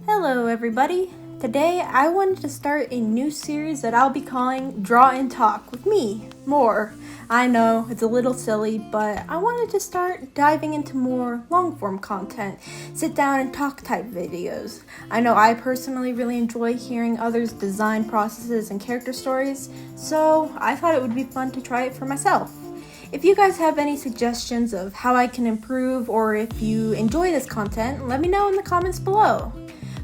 Hello everybody! Today I wanted to start a new series that I'll be calling Draw and Talk with me, more. I know, it's a little silly, but I wanted to start diving into more long-form content, sit down and talk type videos. I know I personally really enjoy hearing others' design processes and character stories, so I thought it would be fun to try it for myself. If you guys have any suggestions of how I can improve, or if you enjoy this content, let me know in the comments below.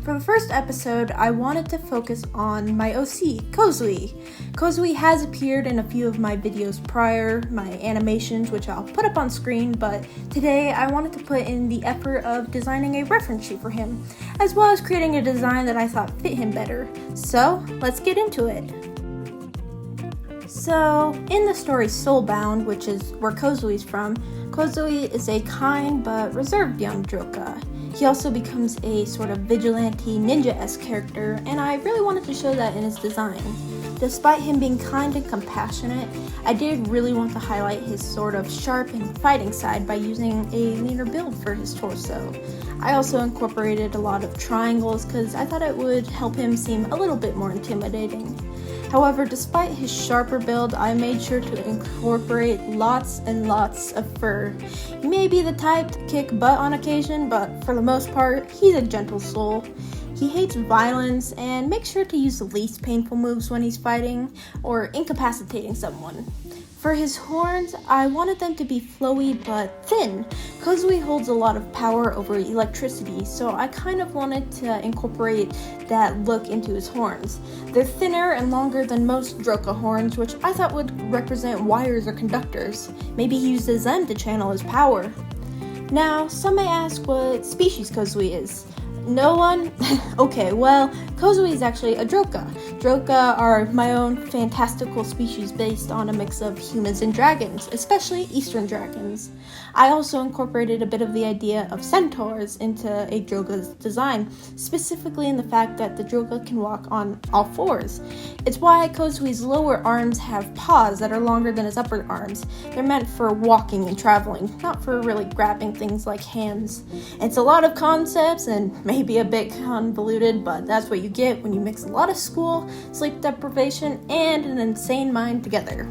For the first episode, I wanted to focus on my OC, Kozui. Kozui has appeared in a few of my videos prior, my animations, which I'll put up on screen, but today I wanted to put in the effort of designing a reference sheet for him, as well as creating a design that I thought fit him better. So, let's get into it. So, in the story Soulbound, which is where Kozui's from, Kozui is a kind but reserved young joka. He also becomes a sort of vigilante ninja-esque character, and I really wanted to show that in his design. Despite him being kind and compassionate, I did really want to highlight his sort of sharp and fighting side by using a leaner build for his torso. I also incorporated a lot of triangles because I thought it would help him seem a little bit more intimidating. However, despite his sharper build, I made sure to incorporate lots and lots of fur. He may be the type to kick butt on occasion, but for the most part, he's a gentle soul. He hates violence and makes sure to use the least painful moves when he's fighting or incapacitating someone. For his horns, I wanted them to be flowy but thin. Kozui holds a lot of power over electricity, so I kind of wanted to incorporate that look into his horns. They're thinner and longer than most Droka horns, which I thought would represent wires or conductors. Maybe he uses them to channel his power. Now, some may ask what species Kozui is. No one? Okay, well, Kozui is actually a Droka. Droka are my own fantastical species based on a mix of humans and dragons, especially Eastern dragons. I also incorporated a bit of the idea of centaurs into a Droka's design, specifically in the fact that the Droka can walk on all fours. It's why Kozui's lower arms have paws that are longer than his upper arms. They're meant for walking and traveling, not for really grabbing things like hands. It's a lot of concepts and maybe a bit convoluted, but that's what you get when you mix a lot of school, sleep deprivation, and an insane mind together.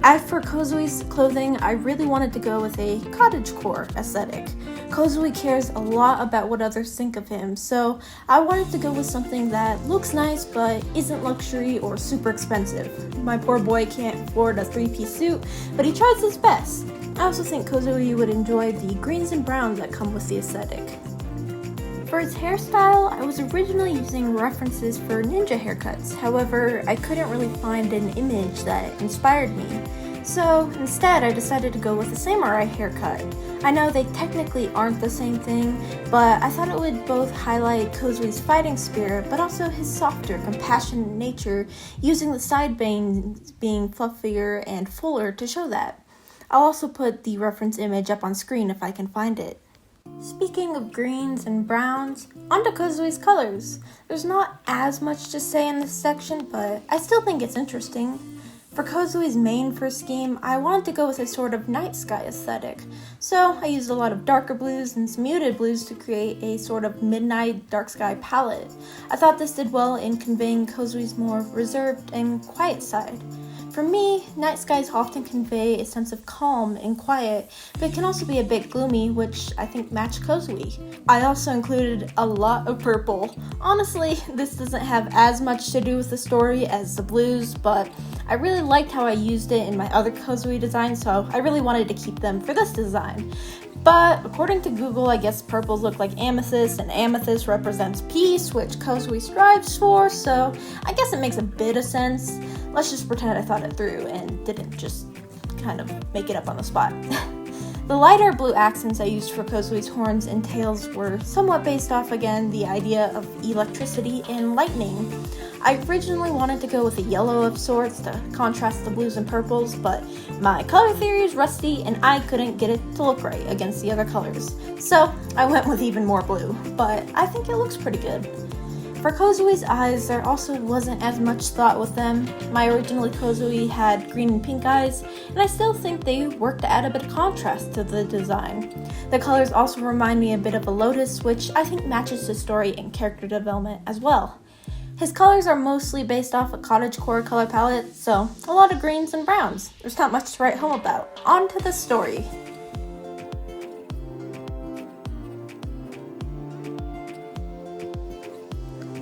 As for Kozui's clothing, I really wanted to go with a cottagecore aesthetic. Kozui cares a lot about what others think of him, so I wanted to go with something that looks nice but isn't luxury or super expensive. My poor boy can't afford a 3-piece suit, but he tries his best. I also think Kozui would enjoy the greens and browns that come with the aesthetic. For his hairstyle, I was originally using references for ninja haircuts. However, I couldn't really find an image that inspired me. So instead, I decided to go with a samurai haircut. I know they technically aren't the same thing, but I thought it would both highlight Kozui's fighting spirit, but also his softer, compassionate nature, using the side bangs being fluffier and fuller to show that. I'll also put the reference image up on screen if I can find it. Speaking of greens and browns, onto Kozui's colors. There's not as much to say in this section, but I still think it's interesting. For Kozui's main fur scheme, I wanted to go with a sort of night sky aesthetic, so I used a lot of darker blues and some muted blues to create a sort of midnight dark sky palette. I thought this did well in conveying Kozui's more reserved and quiet side. For me, night skies often convey a sense of calm and quiet, but can also be a bit gloomy, which I think matched Kozui. I also included a lot of purple. Honestly, this doesn't have as much to do with the story as the blues, but I really liked how I used it in my other Kozui designs, so I really wanted to keep them for this design. But according to Google, I guess purples look like amethyst, and amethyst represents peace, which Kozui strives for, so I guess it makes a bit of sense. Let's just pretend I thought it through and didn't just kind of make it up on the spot. The lighter blue accents I used for Kozui's horns and tails were somewhat based off, again, the idea of electricity and lightning. I originally wanted to go with a yellow of sorts to contrast the blues and purples, but my color theory is rusty and I couldn't get it to look right against the other colors. So I went with even more blue, but I think it looks pretty good. For Kozui's eyes, there also wasn't as much thought with them. My original Kozui had green and pink eyes, and I still think they worked to add a bit of contrast to the design. The colors also remind me a bit of a lotus, which I think matches the story and character development as well. His colors are mostly based off a cottagecore color palette, so a lot of greens and browns. There's not much to write home about. On to the story.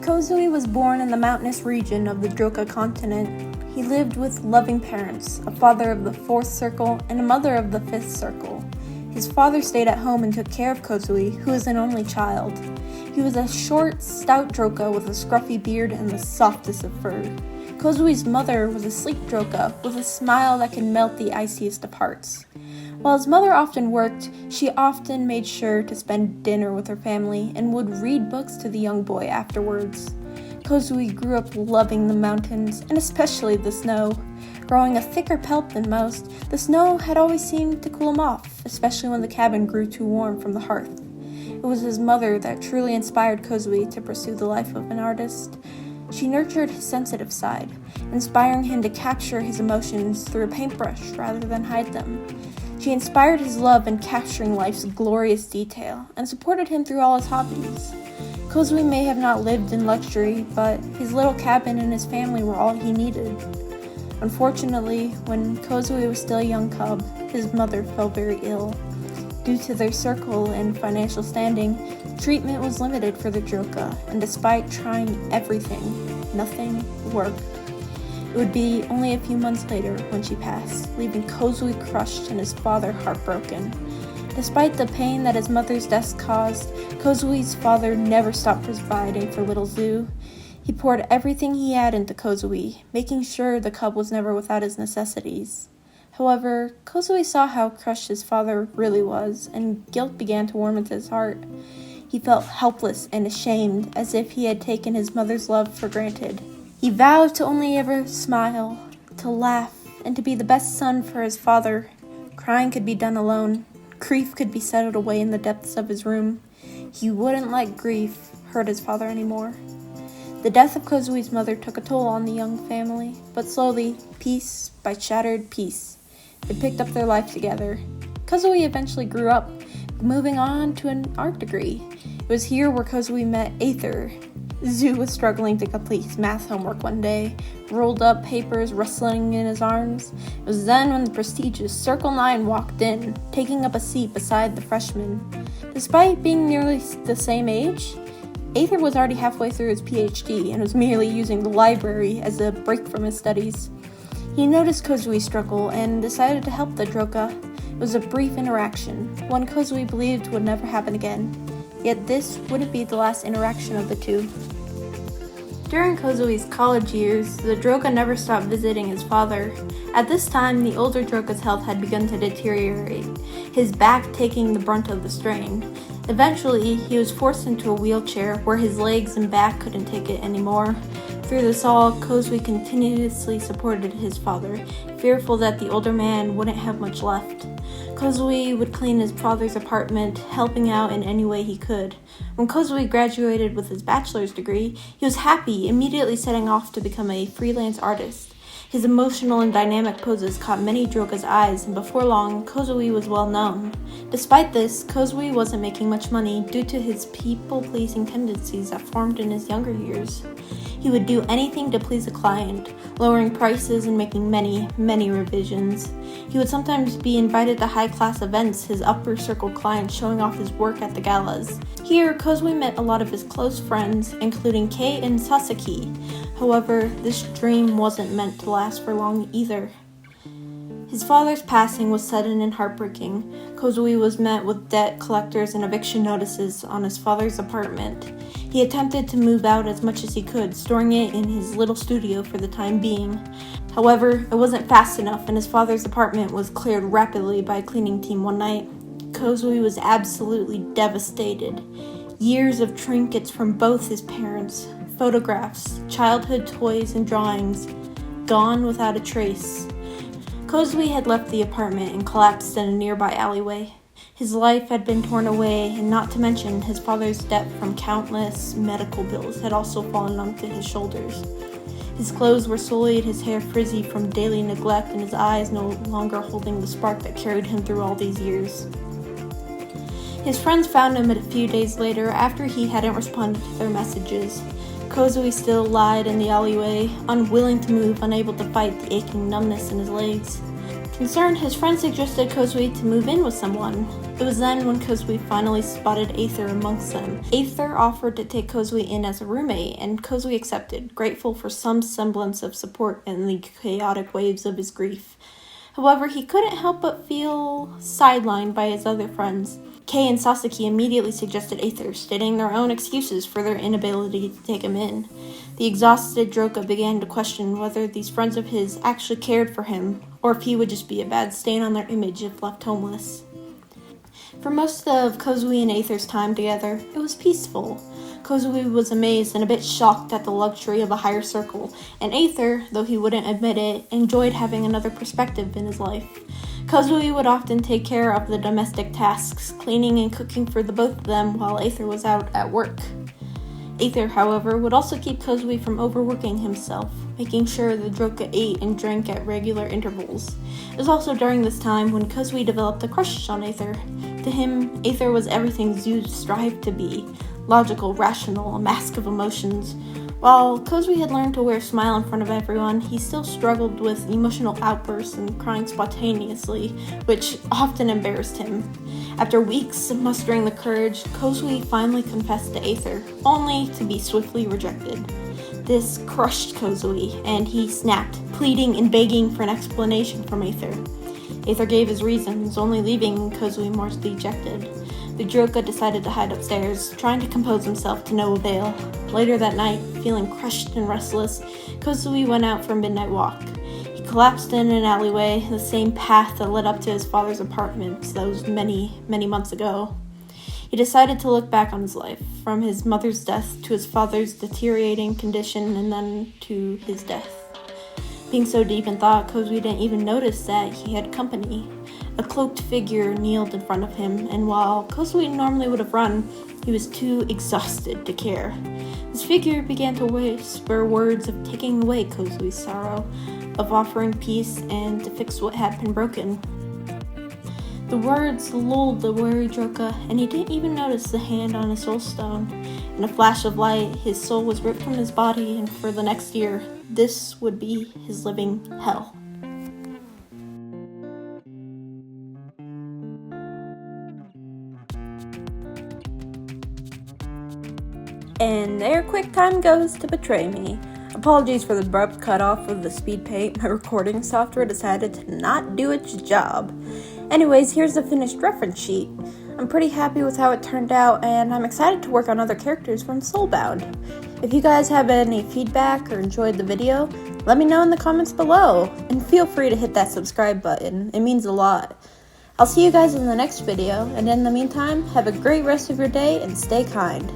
Kozui was born in the mountainous region of the Droka continent. He lived with loving parents, a father of the 4th circle and a mother of the 5th circle. His father stayed at home and took care of Kozui, who was an only child. He was a short, stout Droka with a scruffy beard and the softest of fur. Kozui's mother was a sleek Droka with a smile that could melt the iciest of hearts. While his mother often worked, she often made sure to spend dinner with her family and would read books to the young boy afterwards. Kozui grew up loving the mountains, and especially the snow. Growing a thicker pelt than most, the snow had always seemed to cool him off, especially when the cabin grew too warm from the hearth. It was his mother that truly inspired Kozui to pursue the life of an artist. She nurtured his sensitive side, inspiring him to capture his emotions through a paintbrush rather than hide them. She inspired his love in capturing life's glorious detail and supported him through all his hobbies. Kozui may have not lived in luxury, but his little cabin and his family were all he needed. Unfortunately, when Kozui was still a young cub, his mother fell very ill. Due to their circle and financial standing, treatment was limited for the Droka, and despite trying everything, nothing worked. It would be only a few months later when she passed, leaving Kozui crushed and his father heartbroken. Despite the pain that his mother's death caused, Kozui's father never stopped providing for little Zu. He poured everything he had into Kozui, making sure the cub was never without his necessities. However, Kozui saw how crushed his father really was, and guilt began to warm into his heart. He felt helpless and ashamed, as if he had taken his mother's love for granted. He vowed to only ever smile, to laugh, and to be the best son for his father. Crying could be done alone. Grief could be settled away in the depths of his room. He wouldn't let grief hurt his father anymore. The death of Kozui's mother took a toll on the young family, but slowly, piece by shattered piece, they picked up their life together. Kozui eventually grew up, moving on to an art degree. It was here where Kozui met Aether. Zu was struggling to complete his math homework one day, rolled up papers rustling in his arms. It was then when the prestigious Circle 9 walked in, taking up a seat beside the freshman. Despite being nearly the same age, Aether was already halfway through his PhD and was merely using the library as a break from his studies. He noticed Kozui's struggle and decided to help the Droka. It was a brief interaction, one Kozui believed would never happen again. Yet this wouldn't be the last interaction of the two. During Kozui's college years, the Droka never stopped visiting his father. At this time, the older Droka's health had begun to deteriorate, his back taking the brunt of the strain. Eventually, he was forced into a wheelchair where his legs and back couldn't take it anymore. Through this all, Kozui continuously supported his father, fearful that the older man wouldn't have much left. Kozui would clean his father's apartment, helping out in any way he could. When Kozui graduated with his bachelor's degree, he was happy, immediately setting off to become a freelance artist. His emotional and dynamic poses caught many Droka's eyes, and before long, Kozui was well known. Despite this, Kozui wasn't making much money due to his people-pleasing tendencies that formed in his younger years. He would do anything to please a client, lowering prices and making many revisions. He would sometimes be invited to high-class events, his upper circle clients showing off his work at the galas. Here, Kozui met a lot of his close friends, including Kei and Sasaki. However, this dream wasn't meant to last for long either. His father's passing was sudden and heartbreaking. Kozui was met with debt collectors and eviction notices on his father's apartment. He attempted to move out as much as he could, storing it in his little studio for the time being. However, it wasn't fast enough, and his father's apartment was cleared rapidly by a cleaning team one night. Kozui was absolutely devastated. Years of trinkets from both his parents, photographs, childhood toys, and drawings, gone without a trace. Kozui had left the apartment and collapsed in a nearby alleyway. His life had been torn away, and not to mention his father's debt from countless medical bills had also fallen onto his shoulders. His clothes were sullied, his hair frizzy from daily neglect, and his eyes no longer holding the spark that carried him through all these years. His friends found him a few days later after he hadn't responded to their messages. Kozui still lied in the alleyway, unwilling to move, unable to fight the aching numbness in his legs. Concerned, his friend suggested Kozui to move in with someone. It was then when Kozui finally spotted Aether amongst them. Aether offered to take Kozui in as a roommate, and Kozui accepted, grateful for some semblance of support in the chaotic waves of his grief. However, he couldn't help but feel sidelined by his other friends. Kei and Sasaki immediately suggested Aether, stating their own excuses for their inability to take him in. The exhausted Droka began to question whether these friends of his actually cared for him, or if he would just be a bad stain on their image if left homeless. For most of Kozui and Aether's time together, it was peaceful. Kozui was amazed and a bit shocked at the luxury of a higher circle, and Aether, though he wouldn't admit it, enjoyed having another perspective in his life. Kozui would often take care of the domestic tasks, cleaning and cooking for the both of them while Aether was out at work. Aether, however, would also keep Kozui from overworking himself, making sure the Droka ate and drank at regular intervals. It was also during this time when Kozui developed a crush on Aether. To him, Aether was everything Zeus strived to be, logical, rational, a mask of emotions. While Kozui had learned to wear a smile in front of everyone, he still struggled with emotional outbursts and crying spontaneously, which often embarrassed him. After weeks of mustering the courage, Kozui finally confessed to Aether, only to be swiftly rejected. This crushed Kozui, and he snapped, pleading and begging for an explanation from Aether. Aether gave his reasons, only leaving Kozui more dejected. The Droka decided to hide upstairs, trying to compose himself to no avail. Later that night, feeling crushed and restless, Kozui went out for a midnight walk. He collapsed in an alleyway, the same path that led up to his father's apartment those many months ago. He decided to look back on his life, from his mother's death to his father's deteriorating condition and then to his death. Being so deep in thought, Kozui didn't even notice that he had company. A cloaked figure kneeled in front of him, and while Kozui normally would have run, he was too exhausted to care. This figure began to whisper words of taking away Kozui's sorrow, of offering peace, and to fix what had been broken. The words lulled the weary Droka, and he didn't even notice the hand on his soul stone. In a flash of light, his soul was ripped from his body, and for the next year, this would be his living hell. And there quick time goes to betray me. Apologies for the abrupt cutoff of the speed paint. My recording software decided to not do its job. Anyways, here's the finished reference sheet. I'm pretty happy with how it turned out, and I'm excited to work on other characters from Soulbound. If you guys have any feedback or enjoyed the video, let me know in the comments below, and feel free to hit that subscribe button. It means a lot. I'll see you guys in the next video, and in the meantime, have a great rest of your day and stay kind.